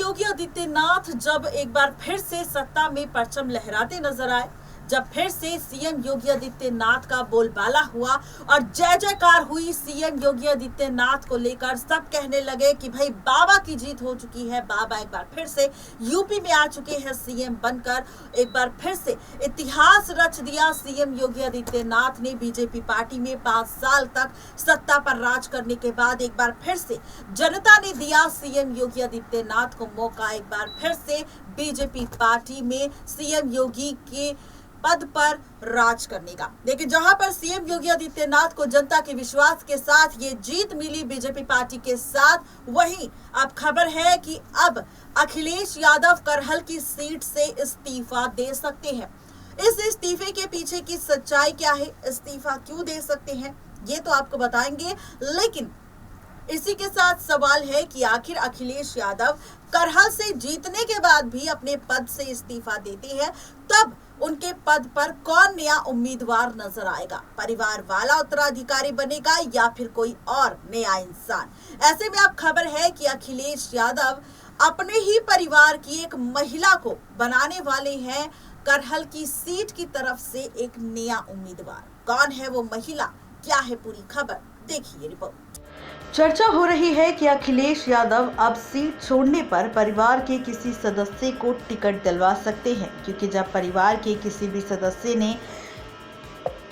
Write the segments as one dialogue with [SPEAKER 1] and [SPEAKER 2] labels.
[SPEAKER 1] योगी आदित्यनाथ जब एक बार फिर से सत्ता में परचम लहराते नजर आए, जब फिर से सीएम योगी आदित्यनाथ का बोलबाला हुआ और जय जयकार हुई सीएम योगी आदित्यनाथ को लेकर, सब कहने लगे कि भाई बाबा की जीत हो चुकी है। बाबा एक बार फिर से यूपी में आ चुके हैं सीएम बनकर। एक बार फिर से इतिहास रच दिया सीएम योगी आदित्यनाथ ने। बीजेपी पार्टी में 5 साल तक सत्ता पर राज करने के बाद एक बार फिर से जनता ने दिया सीएम योगी आदित्यनाथ को मौका, एक बार फिर से बीजेपी पार्टी में सीएम योगी के पद पर राज करने का। लेकिन जहां पर सीएम योगी आदित्यनाथ को जनता के विश्वास के साथ ये जीत मिली बीजेपी पार्टी के साथ, वहीं अब खबर है कि अब अखिलेश यादव करहल की सीट से इस्तीफा दे सकते हैं। इस इस्तीफे के पीछे की सच्चाई क्या है, इस्तीफा क्यों दे सकते हैं, ये तो आपको बताएंगे। लेकिन इसी के साथ सवाल है कि आखिर अखिलेश यादव करहल से जीतने के बाद भी अपने पद से इस्तीफा देते हैं, तब उनके पद पर कौन नया उम्मीदवार नजर आएगा? परिवार वाला उत्तराधिकारी बनेगा या फिर कोई और नया इंसान? ऐसे में अब खबर है कि अखिलेश यादव अपने ही परिवार की एक महिला को बनाने वाले हैं करहल की सीट की तरफ से एक नया उम्मीदवार। कौन है वो महिला, क्या है पूरी खबर, देखिए रिपोर्ट।
[SPEAKER 2] चर्चा हो रही है कि अखिलेश यादव अब सीट छोड़ने पर परिवार के किसी सदस्य को टिकट दिलवा सकते हैं, क्योंकि जब परिवार के किसी भी सदस्य ने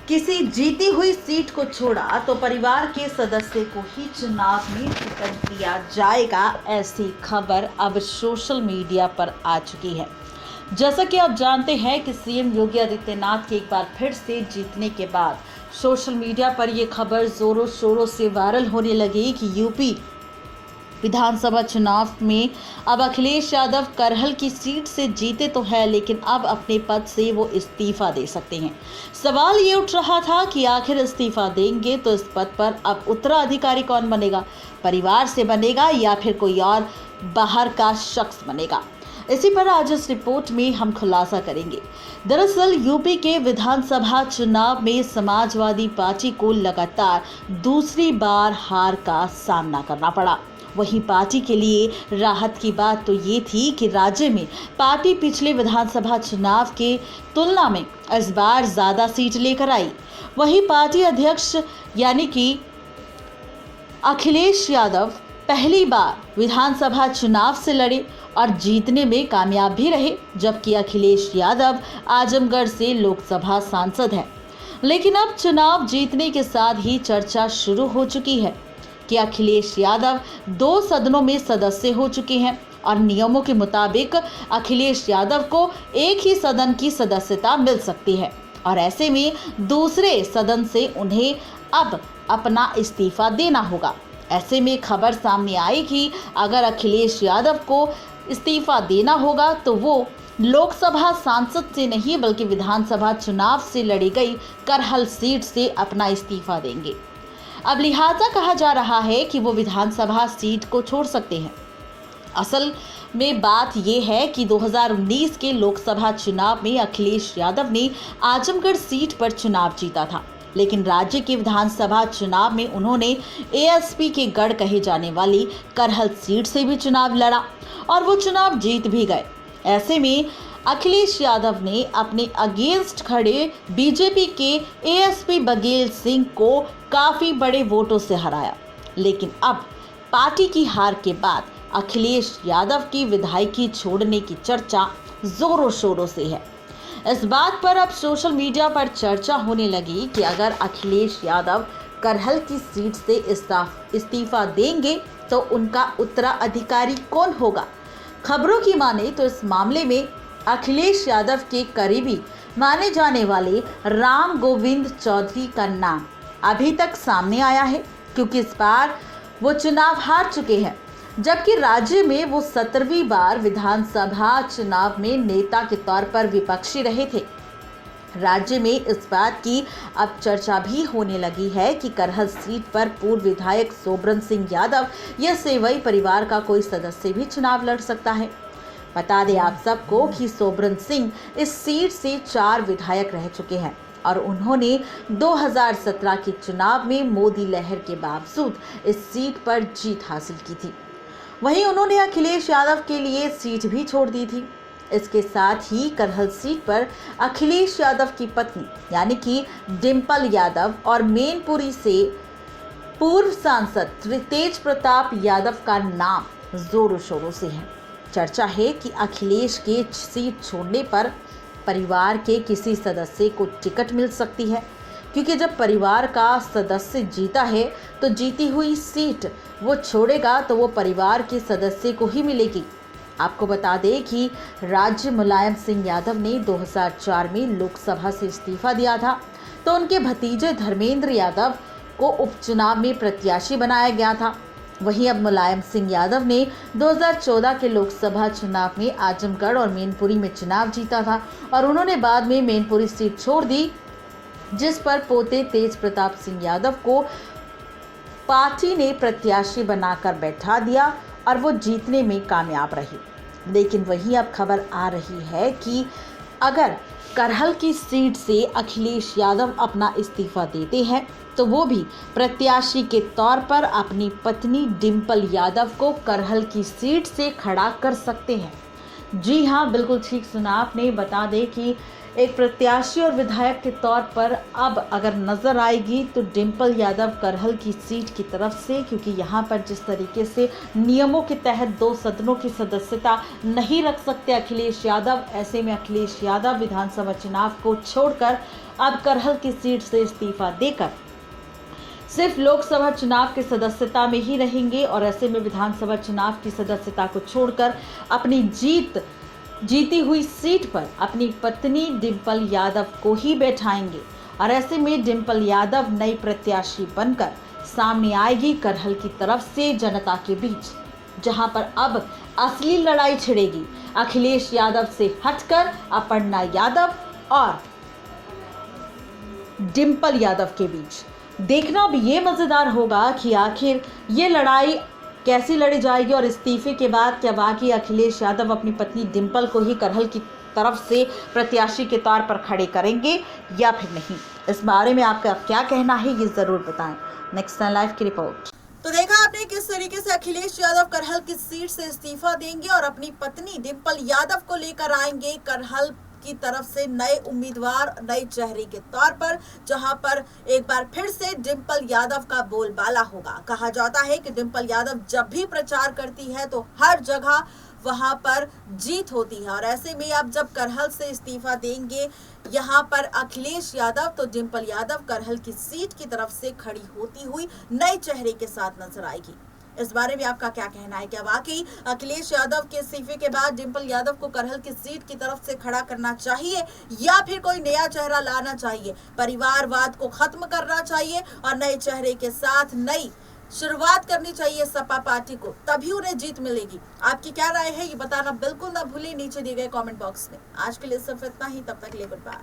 [SPEAKER 2] किसी जीती हुई सीट को छोड़ा तो परिवार के सदस्य को ही चुनाव में टिकट दिया जाएगा। ऐसी खबर अब सोशल मीडिया पर आ चुकी है। जैसा कि आप जानते हैं कि सीएम योगी आदित्यनाथ के एक बार फिर से जीतने के बाद सोशल मीडिया पर यह खबर जोरों शोरों से वायरल होने लगी कि यूपी विधानसभा चुनाव में अब अखिलेश यादव करहल की सीट से जीते तो है, लेकिन अब अपने पद से वो इस्तीफा दे सकते हैं। सवाल ये उठ रहा था कि आखिर इस्तीफा देंगे तो इस पद पर अब उत्तराधिकारी कौन बनेगा? परिवार से बनेगा या फिर कोई और बाहर का शख्स बनेगा? इसी पर आज इस रिपोर्ट में हम खुलासा करेंगे। दरअसल यूपी के विधानसभा चुनाव में समाजवादी पार्टी को लगातार दूसरी बार हार का सामना करना पड़ा। वहीं पार्टी के लिए राहत की बात तो ये थी कि राज्य में पार्टी पिछले विधानसभा चुनाव के तुलना में इस बार ज़्यादा सीट लेकर आई। वहीं पार्टी अध्यक्ष यानी कि अखिलेश यादव पहली बार विधानसभा चुनाव से लड़े और जीतने में कामयाब भी रहे, जबकि अखिलेश यादव आजमगढ़ से लोकसभा सांसद हैं। लेकिन अब चुनाव जीतने के साथ ही चर्चा शुरू हो चुकी है कि अखिलेश यादव 2 सदनों में सदस्य हो चुके हैं और नियमों के मुताबिक अखिलेश यादव को एक ही सदन की सदस्यता मिल सकती है और ऐसे में दूसरे सदन से उन्हें अब अपना इस्तीफा देना होगा। ऐसे में खबर सामने आई कि अगर अखिलेश यादव को इस्तीफा देना होगा तो वो लोकसभा सांसद से नहीं बल्कि विधानसभा चुनाव से लड़ी गई करहल सीट से अपना इस्तीफा देंगे। अब लिहाजा कहा जा रहा है कि वो विधानसभा सीट को छोड़ सकते हैं। असल में बात यह है कि 2019 के लोकसभा चुनाव में अखिलेश यादव ने आजमगढ़ सीट पर चुनाव जीता था, लेकिन राज्य के विधानसभा चुनाव में उन्होंने एएसपी के गढ़ कहे जाने वाली करहल सीट से भी चुनाव लड़ा और वो चुनाव जीत भी गए। ऐसे में अखिलेश यादव ने अपने अगेंस्ट खड़े बीजेपी के एएसपी बघेल सिंह को काफ़ी बड़े वोटों से हराया। लेकिन अब पार्टी की हार के बाद अखिलेश यादव की विधायकी छोड़ने की चर्चा जोरों शोरों से है। इस बात पर अब सोशल मीडिया पर चर्चा होने लगी कि अगर अखिलेश यादव करहल की सीट से इस्तीफा देंगे तो उनका उत्तराधिकारी कौन होगा? खबरों की माने तो इस मामले में अखिलेश यादव के करीबी माने जाने वाले राम गोविंद चौधरी का नाम अभी तक सामने आया है, क्योंकि इस बार वो चुनाव हार चुके हैं, जबकि राज्य में वो 17वीं बार विधानसभा चुनाव में नेता के तौर पर विपक्षी रहे थे। राज्य में इस बात की अब चर्चा भी होने लगी है कि करहल सीट पर पूर्व विधायक सोबरन सिंह यादव या सेवई परिवार का कोई सदस्य भी चुनाव लड़ सकता है। बता दें आप सबको कि सोबरन सिंह इस सीट से 4 विधायक रह चुके हैं और उन्होंने 2017 के चुनाव में मोदी लहर के बावजूद इस सीट पर जीत हासिल की थी। वहीं उन्होंने अखिलेश यादव के लिए सीट भी छोड़ दी थी। इसके साथ ही करहल सीट पर अखिलेश यादव की पत्नी यानी कि डिंपल यादव और मैनपुरी से पूर्व सांसद तेज प्रताप यादव का नाम जोरों शोरों से है। चर्चा है कि अखिलेश के सीट छोड़ने पर परिवार के किसी सदस्य को टिकट मिल सकती है, क्योंकि जब परिवार का सदस्य जीता है तो जीती हुई सीट वो छोड़ेगा तो वो परिवार के सदस्य को ही मिलेगी। आपको बता दें कि राज्य मुलायम सिंह यादव ने 2004 में लोकसभा से इस्तीफा दिया था, तो उनके भतीजे धर्मेंद्र यादव को उपचुनाव में प्रत्याशी बनाया गया था। वहीं अब मुलायम सिंह यादव ने 2014 के लोकसभा चुनाव में आजमगढ़ और मैनपुरी में चुनाव जीता था और उन्होंने बाद में मैनपुरी सीट छोड़ दी, जिस पर पोते तेज प्रताप सिंह यादव को पार्टी ने प्रत्याशी बनाकर बैठा दिया और वो जीतने में कामयाब रही। लेकिन वहीं अब खबर आ रही है कि अगर करहल की सीट से अखिलेश यादव अपना इस्तीफा देते हैं तो वो भी प्रत्याशी के तौर पर अपनी पत्नी डिंपल यादव को करहल की सीट से खड़ा कर सकते हैं। जी हाँ, बिल्कुल ठीक सुना आपने। बता दें कि एक प्रत्याशी और विधायक के तौर पर अब अगर नज़र आएगी तो डिंपल यादव करहल की सीट की तरफ से, क्योंकि यहाँ पर जिस तरीके से नियमों के तहत 2 सदनों की सदस्यता नहीं रख सकते अखिलेश यादव, ऐसे में अखिलेश यादव विधानसभा चुनाव को छोड़कर अब करहल की सीट से इस्तीफा देकर सिर्फ लोकसभा चुनाव की सदस्यता में ही रहेंगे और ऐसे में विधानसभा चुनाव की सदस्यता को छोड़कर अपनी जीती हुई सीट पर अपनी पत्नी डिंपल यादव को ही बैठाएंगे और ऐसे में डिंपल यादव नई प्रत्याशी बनकर सामने आएगी करहल की तरफ से जनता के बीच, जहां पर अब असली लड़ाई छिड़ेगी अखिलेश यादव से हटकर अपर्णा यादव और डिंपल यादव के बीच। देखना अब ये मज़ेदार होगा कि आखिर ये लड़ाई कैसी लड़ी जाएगी और इस्तीफे के बाद क्या वाकई अखिलेश यादव अपनी पत्नी डिंपल को ही करहल की तरफ से प्रत्याशी के तौर पर खड़े करेंगे या फिर नहीं। इस बारे में आपका क्या कहना है ये ज़रूर बताएं। नेक्स्ट टाइम लाइव की रिपोर्ट।
[SPEAKER 1] तो देखा आपने किस तरीके से अखिलेश यादव करहल की सीट से इस्तीफा देंगे और अपनी पत्नी डिंपल यादव को लेकर आएंगे करहल की तरफ से नए उम्मीदवार, नए चेहरे के तौर पर, जहां पर एक बार फिर से डिंपल यादव का बोलबाला होगा। कहा जाता है कि डिंपल यादव जब भी प्रचार करती है तो हर जगह वहां पर जीत होती है और ऐसे में अब जब करहल से इस्तीफा देंगे यहां पर अखिलेश यादव, तो डिंपल यादव करहल की सीट की तरफ से खड़ी होती हुई नए चेहरे के साथ नजर आएगी। इस बारे में आपका क्या कहना है? क्या वाकई अखिलेश यादव के इस्तीफे के बाद डिंपल यादव को करहल की सीट की तरफ से खड़ा करना चाहिए या फिर कोई नया चेहरा लाना चाहिए, परिवारवाद को खत्म करना चाहिए और नए चेहरे के साथ नई शुरुआत करनी चाहिए सपा पार्टी को, तभी उन्हें जीत मिलेगी? आपकी क्या राय है ये बताना बिल्कुल ना भूलें नीचे दिए गए कमेंट बॉक्स में। आज के लिए सिर्फ इतना ही, तब तक के लिए गुड बाय।